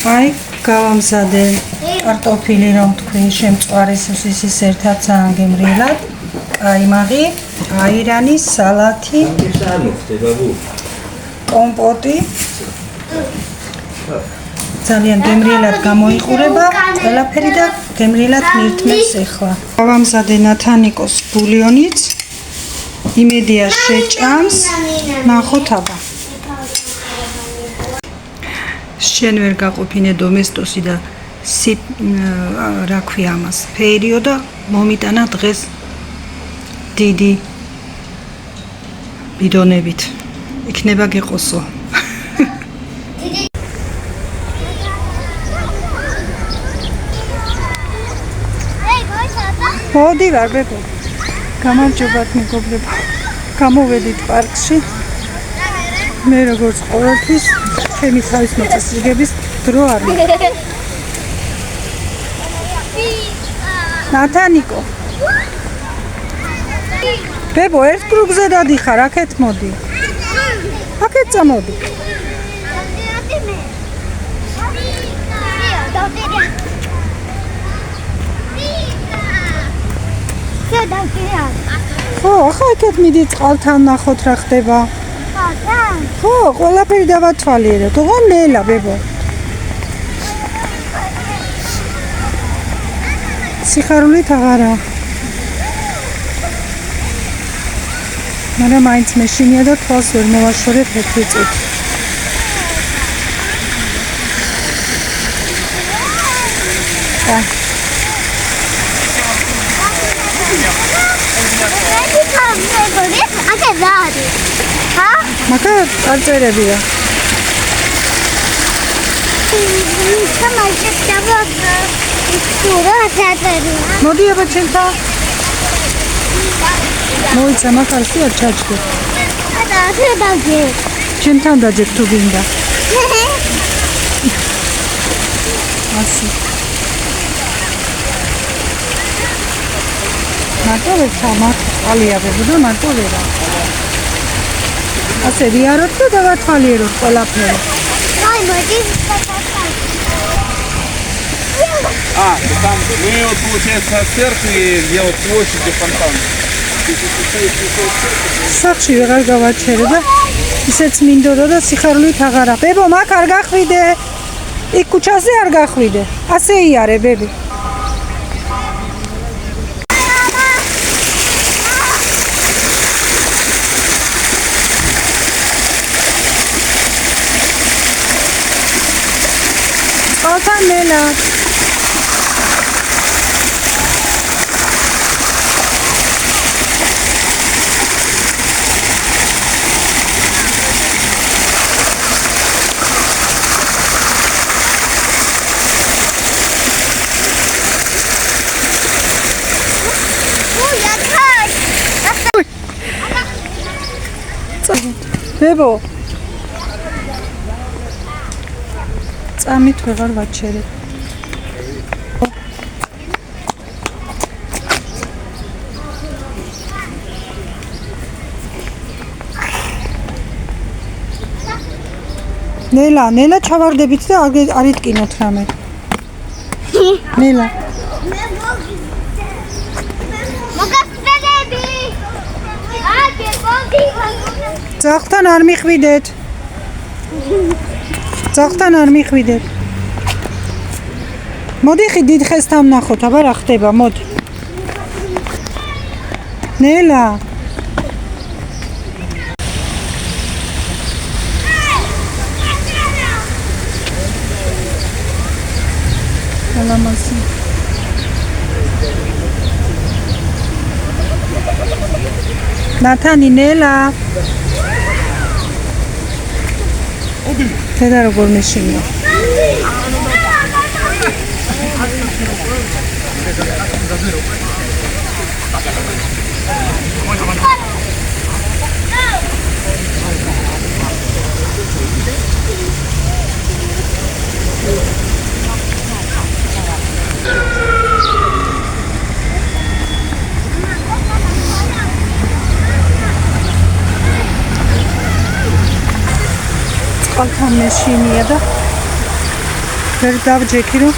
აი, გავამზადე კარტოფილი, რომ თქვი, შემწვარის სუსისის ერთად სანგემრიელად, კაიმაღი, აირანი, სალათი, კომპოტი. ძალიან გემრიელად გამოიყურება, ყველაფერი და გემრიელად მირთმევს ახლა. გავამზადე ნათანიკოს ბულიონიც. იმედია შეჭამს. ნახოთ აბა. შენ ვერ გაყოფინე დომესტოსი და რა ქვია ამას, ფეერიო და მომიტანა დღეს დიდი ბიდონებით. იქნება გეყოსო. მოდი ვარ ბებო. გამარჯობათ მეგობრებო. გამოვედით პარკში. მე როგორც ყოველთვის ჩემი თავის მოწესრიგების დრო არ მაქვს. ნათანიკო. ბებო, ერთ კრუგზე დადიხარ, აქეთ მოდი. აქეთ წამოდი. ხო, ახლა აქეთ მიდი წყალთან ნახოთ რა ხდება. ხო, ყველაფერი დავათვალიერებ. ოღონ ნელა ბებო. სიხარულით აღარა. მაგრამ მაინც მეშინია და თვალს ვერ მოვაშორებ ერთი წუთი. მაგა წარწერებია. მოდი აბა ჩემთან. მოიცა მაგალში არ ჩაჯდე. ჩემთან დაჯერ თუ გინდა. ასე. მარტო ვერ ჩამართალია ბებო და მარტო ვერა. ასე ვიაროთ და დავათვალიეროთ ყველაფერი. აი მოდი. Там мы вот получается церкви, где вот площадь и фонтан. სახში ვეღარ გავაჩერე და ისეც მინდოდა და სიხარულით აღარა. ბებო, მაგ არ გახვიდე. იქ ქუჩაზე არ გახვიდე. ასე იარე ბები. წყალთან ნელა. ბებო, წამით ვეღარ ვაჩერებ. ნელა ჩავარდებით და არ იტკინოთ რამე. ნელა. ძაღლთან არ მიხვიდეთ. ძაღლთან არ მიხვიდეთ. მოდი ხი დიდ ხესთან ნახოთ, აბა რა ხდება, მოდი. ნელა. ალამასი. ნათანი, ნელა. დედა როგორ მეშინია. წყალთან მეშინია და ვერ დავჯექი რომ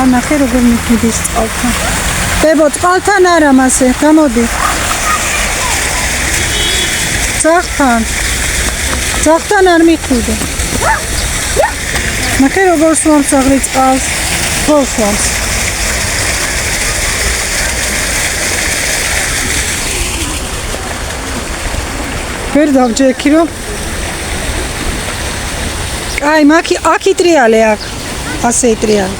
ანახე როგორ მიდის წყალთან. ბებო წყალთან არა მასე, გამოდი. ძაღთან არ მიხვიდე. ნახე როგორ სვამს აღრი წყალს. ხო სვამს. ვერ დავჯექი რომ აი აქი ტრიალე აქ ასე ტრიალე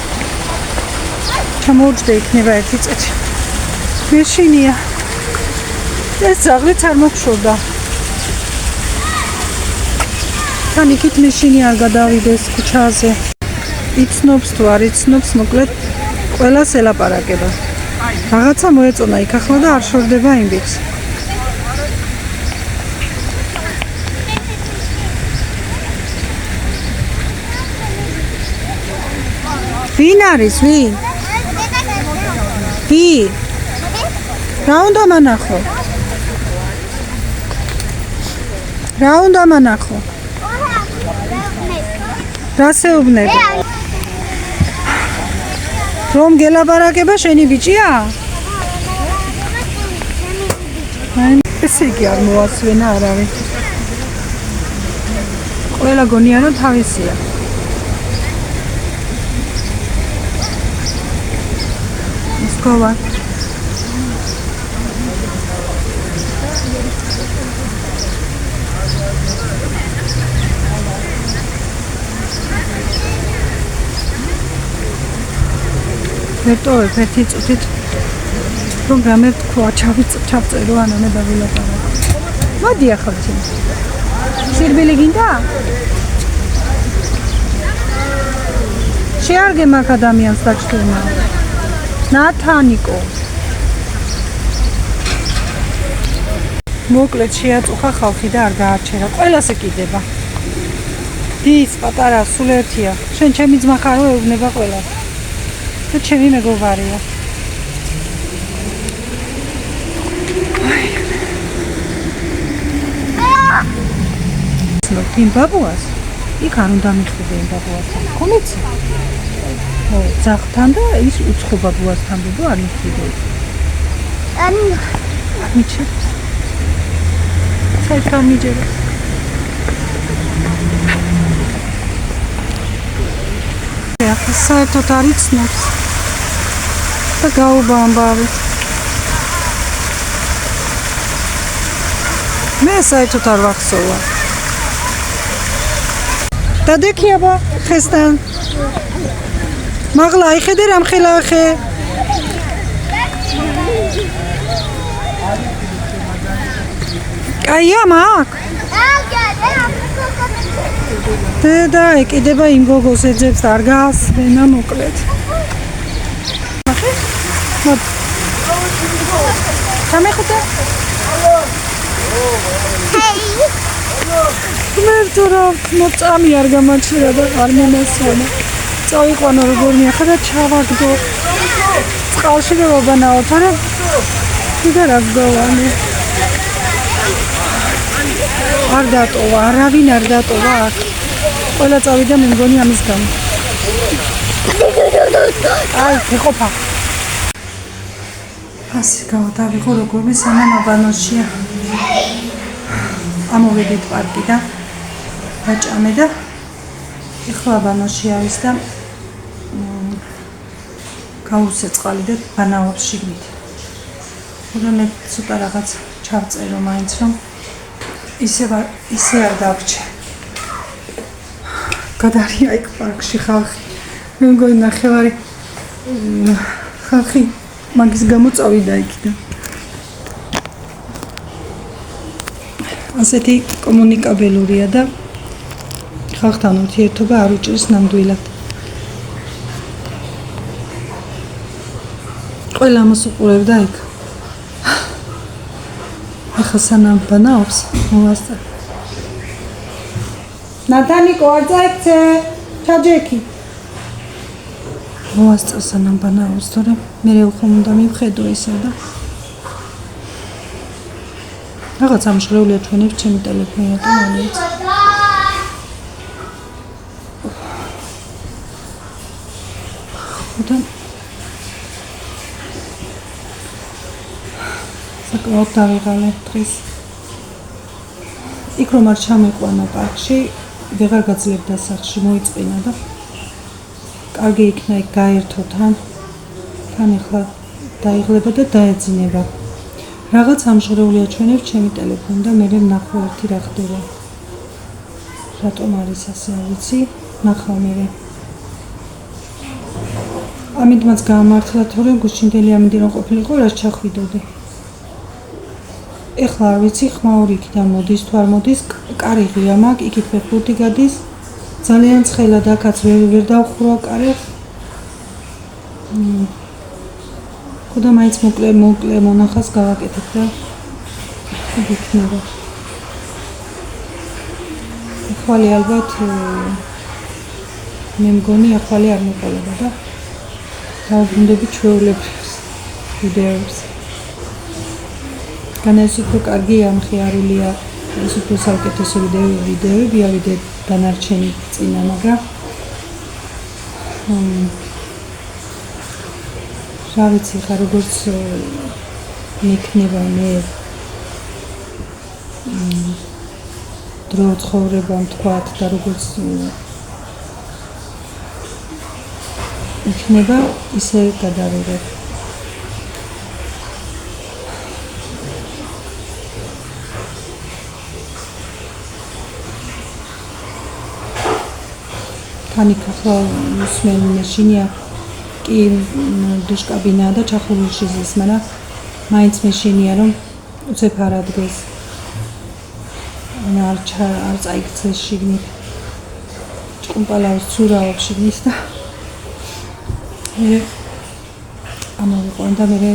ჩამოვჯდე იქნება ერთი წეთი მეშინია ეს ზაღლიც არ მოგშორდა თან იქით მეშინი არ გადავიდეს ქუჩაზე იცნობს თუ არ იცნობს მოკლედ ყველას ელაპარაკება რაღაცა მოეწონა იქ ახლა და არ შორდება იმბიქს ვინ არის ვინ? ვინ? რა უნდა მანახო? რა უნდა მანახო? რა შეუბნები? რომ გელაპარაკება შენი ბიჭია? ესე იგი არ მოასვენა არავინ. ყველა გონია რომ თავისია. Skoła. Wertowe, ერთი წუთით რომ რამე თქვა ჩავწერო ანანე დავილაპარაკო. მოდი ახლა წინ. სირბილი გინდა? შეარგე მაგ ადამიანს დაჭრიმა. ნათანიკო მოკლედ შეაწუხა ხალხი და არ გაარჩერა ყველას ეკიდება დის პატარა სულ ერთია შენ ჩემი ძმა ხარ ეუბნება ყველას და ჩემი მეგობარია იმ ბაბუას იქ არ უნდა მიხვიდე იმ ბაბუას ხომიცი ძაღთან და ის უცხო ბაბუასთან ბუბო არ მიხვიდე. მიჩერს. საერთოდ მიჯერა. ახლა საერთოდ არ იცნობს. და გაუბა ამბავი. მე საერთოდ არ ვახსოვა. დადექიაბა ხესთან. მაღლა იხედე რამ ხელახე კაია მაგ დედა ეკიდება იმ გოგოს ეძებს არ გაასვენა მოკლედ ჩამეხუტე მერტურა მოწამი არ გამაჩერა და არ მომასვენა წავიყვანო როგორ მიახდა ჩავაგდო წყალში და ვაბანაო თორემ კიდე რა გდოვანი არ დატოვა არავინ არ დატოვა აქ ყველა წავიდა მე მგონი ამის გამო აი ეყოფა ასე გავდავიღო როგორმე სანამ აბანოშია ამოვედით პარკიდან დაჭამე და ეხლა აბანოში არის და გაუსე წყალი და ბანაობს შიგნით. ხოლმე ცოტა რაღაც ჩავწერო მაინც რომ ისე არ დავრჩე. გადარია იქ პარკში ხალხი. მე მგონი ნახევარი ხალხი მაგის გამო წავიდა იქიდან. ასეთი კომუნიკაბელურია და ხალხთან ურთიერთობა არ უჭირს ნამდვილად. ყველა მოსუყურებდა იქ. ახლა სანამ ბანაობს, მოვასწრე. ნათანიკო არ წაიქცე, ჩაჯექი. მოვასწრე სანამ ბანაობს, თორემ მე უხომ უნდა მივხედო ისე და რაღაც ამშრეულია ჩვენებს ჩემი ტელეფონი და მალეც. ხოთან საკმაოდ დავიღალე დღეს. იქ რომ არ ჩამეყვანა პარკში, ვეღარ გაძლებდა სახლში, მოიწინა და კარგი იქნა იქ გაერთო თან ახლა დაიღლება და დაეძინება. რაღაც ამჟღერეული აჩვენებს ჩემი ტელეფონი და მე ვნახო ერთი რა ხდება. რატომ არის ასე, არ ვიცი, ნახავ მე. ამიტომაც გაამართლა, თორემ გუშინდელი ამინდირონ ყოფილიყო, რაც ჩახვიდოდი. ეხლა არ ვიცი, ხმაური იქიდან მოდის თუ არ მოდის, კარი ღია მაქვს, იქით ფეხბურთი გადის. ძალიან ცხელა და აქაც ვერ დავხურვა კარი. ხოდა მაინც მოკლე მონახას გავაკეთებ და იქნება. ახალი ალბათ მე მგონი ახალი არ მოყოლება და დავბრუნდები ჩვეულებრივს ვიდეოებს. განაის უფრო კარგი ამხიარულია, ეს უფრო საუკეთესო ვიდეოებია ვიდრე დანარჩენი წინა, მაგრამ რა ვიცი, ხა როგორც მექნება მე დრო ცხოვრება თქვათ და როგორც იქნება, ისე გადავიღებ. თანიქ ახლა მსმენი მეშინია კი დუშკაბინაა და ჩახურილში ზის, მაგრამ მაინც მეშინია რომ უცებ არ ადგეს. არ წაიქცეს შიგნით. ჭკუმპალავს ცურავობს შიგნით და მე ამოვიყვან და მე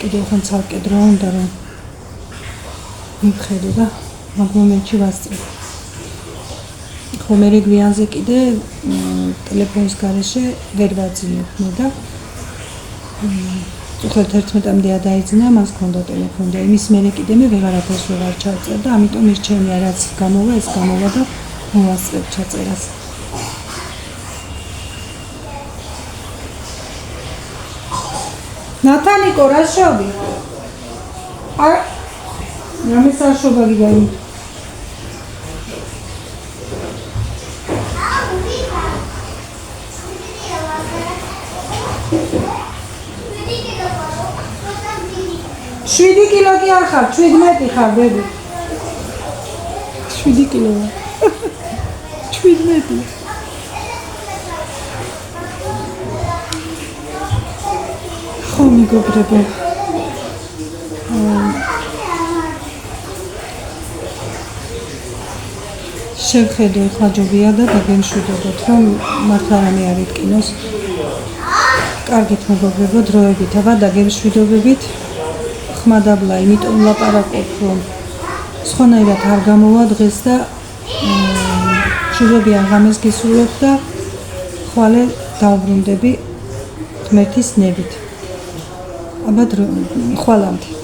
კიდევ ხან ცალკე დრო უნდა რომ მივხედო და მაგ მომენტში ვასწრებ. ხო მე გვიანზე კიდე ტელეფონის გარეშე ვერ ვაძინებ მე და უხალოდ 11-მდე დაიძინა, მას ჰქონდა ტელეფონი და იმის მერე კიდე მე ვეღარაფერს ვეღარ ჩავწერ და ამიტომ ირჩენია რაც გამოვა ეს გამოვა და მოვასწრებ ჩაწერას. ნათანიკო რა შობი? არ რამე საშობა გიგანი. შვიდი კილო კი არ ხარ, 17 ხარ, ბები. 7 კილოა. 17. ხო მეგობრებო. შევხედო ახლა ჯობია და დაგემშვიდობოთ, რომ მართლა რამე არ იტკინოს. კარგით მეგობრებო, დროებით, აბა დაგემშვიდობებით. ხმადაბლა, იმიტომ ლაპარაკობ, რომ სხვანაირად არ გამოვა დღეს და შურობიან ღამეს გისურვებ და ხვალე დავბრუნდები ღმერთის ნებით. აბა ხვალამდე.